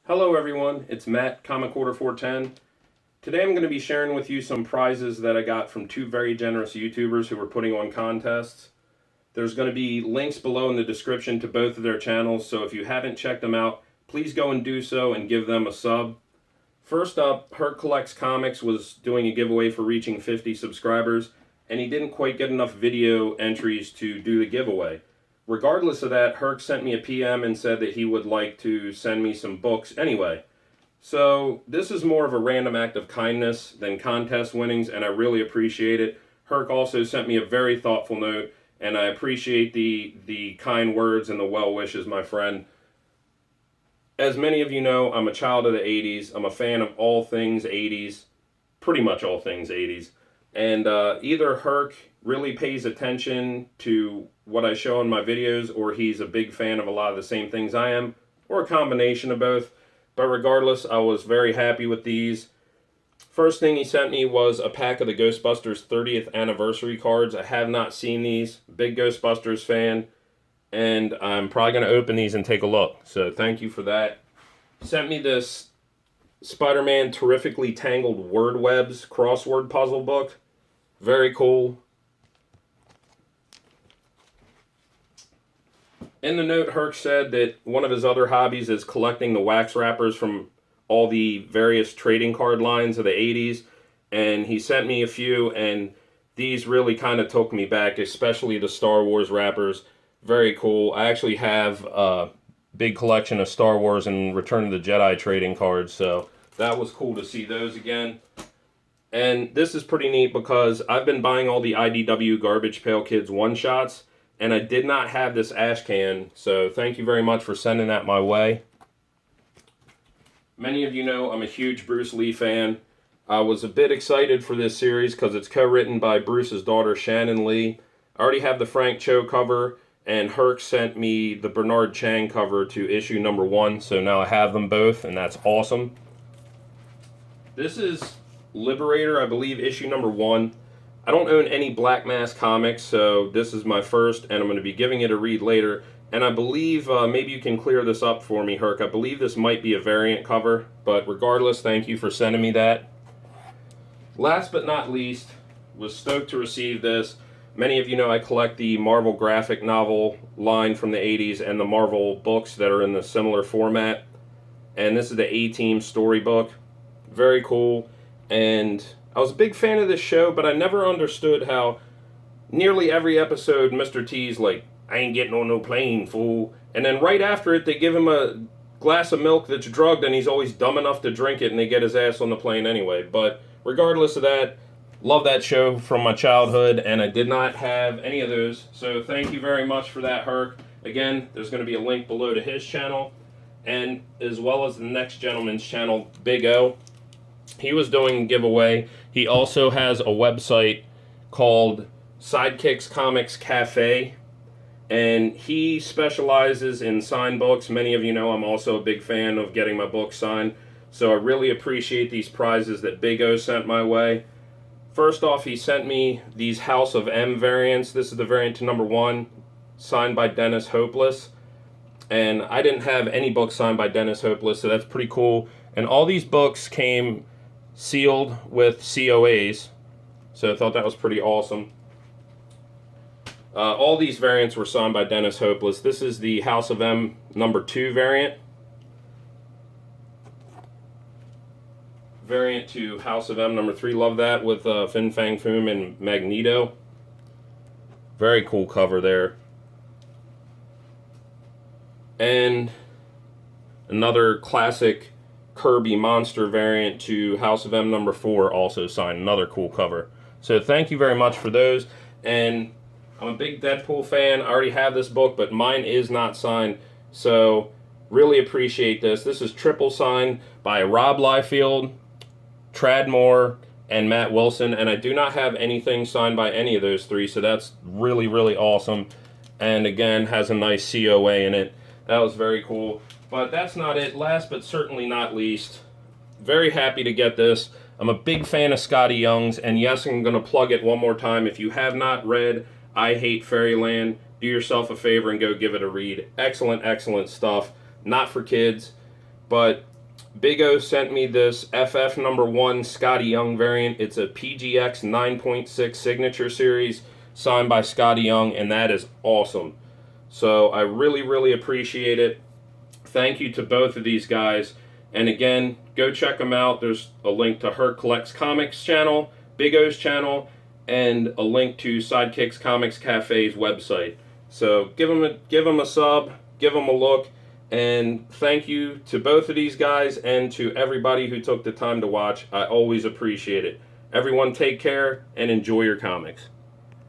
Hello everyone, it's Matt, Comic Quarter 410. Today I'm going to be sharing with you some prizes that I got from two very generous YouTubers who were putting on contests. There's going to be links below in the description to both of their channels, so if you haven't checked them out, please go and do so and give them a sub. First up, Hurc Collects Comics was doing a giveaway for reaching 50 subscribers, and he didn't quite get enough video entries to do the giveaway. Regardless of that, Hurc sent me a PM and said that he would like to send me some books anyway. So this is more of a random act of kindness than contest winnings, and I really appreciate it. Hurc also sent me a very thoughtful note, and I appreciate the kind words and the well wishes, my friend. As many of you know, I'm a child of the 80s. I'm a fan of all things 80s, pretty much all things 80s. And either Hurc really pays attention to what I show in my videos, or he's a big fan of a lot of the same things I am, or a combination of both. But regardless, I was very happy with these. First thing he sent me was a pack of the Ghostbusters 30th anniversary cards. I have not seen these. Big Ghostbusters fan. And I'm probably going to open these and take a look. So thank you for that. Sent me this Spider-Man Terrifically Tangled Word Webs crossword puzzle book. Very cool. In the note, Hurc said that one of his other hobbies is collecting the wax wrappers from all the various trading card lines of the 80s. And he sent me a few, and these really kind of took me back, especially the Star Wars wrappers. Very cool. I actually have a big collection of Star Wars and Return of the Jedi trading cards, so that was cool to see those again. And this is pretty neat because I've been buying all the IDW Garbage Pail Kids one-shots, and I did not have this ash can, so thank you very much for sending that my way. Many of you know I'm a huge Bruce Lee fan. I was a bit excited for this series because it's co-written by Bruce's daughter, Shannon Lee. I already have the Frank Cho cover, and Hurc sent me the Bernard Chang cover to issue number 1, so now I have them both, and that's awesome. This is Liberator, I believe, issue number 1. I don't own any Black Mass comics, so this is my first, and I'm going to be giving it a read later. And I believe, maybe you can clear this up for me, Hurc. I believe this might be a variant cover, but regardless, thank you for sending me that. Last but not least, was stoked to receive this. Many of you know I collect the Marvel graphic novel line from the 80s and the Marvel books that are in the similar format. And this is the A-Team storybook. Very cool. And I was a big fan of this show, but I never understood how nearly every episode Mr. T's like, I ain't getting on no plane, fool. And then right after it, they give him a glass of milk that's drugged, and he's always dumb enough to drink it, and they get his ass on the plane anyway. But regardless of that, love that show from my childhood, and I did not have any of those. So thank you very much for that, Hurc. Again, there's going to be a link below to his channel, and as well as the next gentleman's channel, Big O. He was doing a giveaway. He also has a website called Sidekicks Comics Cafe, and he specializes in signed books. Many of you know I'm also a big fan of getting my books signed, so I really appreciate these prizes that Big O sent my way. First off, he sent me these House of M variants. This is the variant to number 1, signed by Dennis Hopeless. And I didn't have any books signed by Dennis Hopeless, so that's pretty cool. And all these books came sealed with COAs, so I thought that was pretty awesome. All these variants were signed by Dennis Hopeless. This is the House of M number 2 variant. Variant to House of M number 3. Love that, with Fin Fang Foom and Magneto. Very cool cover there. And another classic Kirby Monster variant to House of M number 4, also signed. Another cool cover. So thank you very much for those. And I'm a big Deadpool fan. I already have this book, but mine is not signed. So really appreciate this. This is triple signed by Rob Liefeld, Tradd Moore, and Matt Wilson. And I do not have anything signed by any of those 3, so that's really, really awesome. And again, has a nice COA in it. That was very cool. But that's not it. Last but certainly not least, very happy to get this. I'm a big fan of Scotty Young's, and yes, I'm going to plug it one more time. If you have not read I Hate Fairyland, do yourself a favor and go give it a read. Excellent, excellent stuff. Not for kids, but Big O sent me this FF #1 Scotty Young variant. It's a PGX 9.6 signature series signed by Scotty Young, and that is awesome. So I really, really appreciate it. Thank you to both of these guys. And again, go check them out. There's a link to Hurc Collects Comics channel, Big O's channel, and a link to Sidekicks Comics Cafe's website. So give them a sub, give them a look, and thank you to both of these guys and to everybody who took the time to watch. I always appreciate it. Everyone take care and enjoy your comics.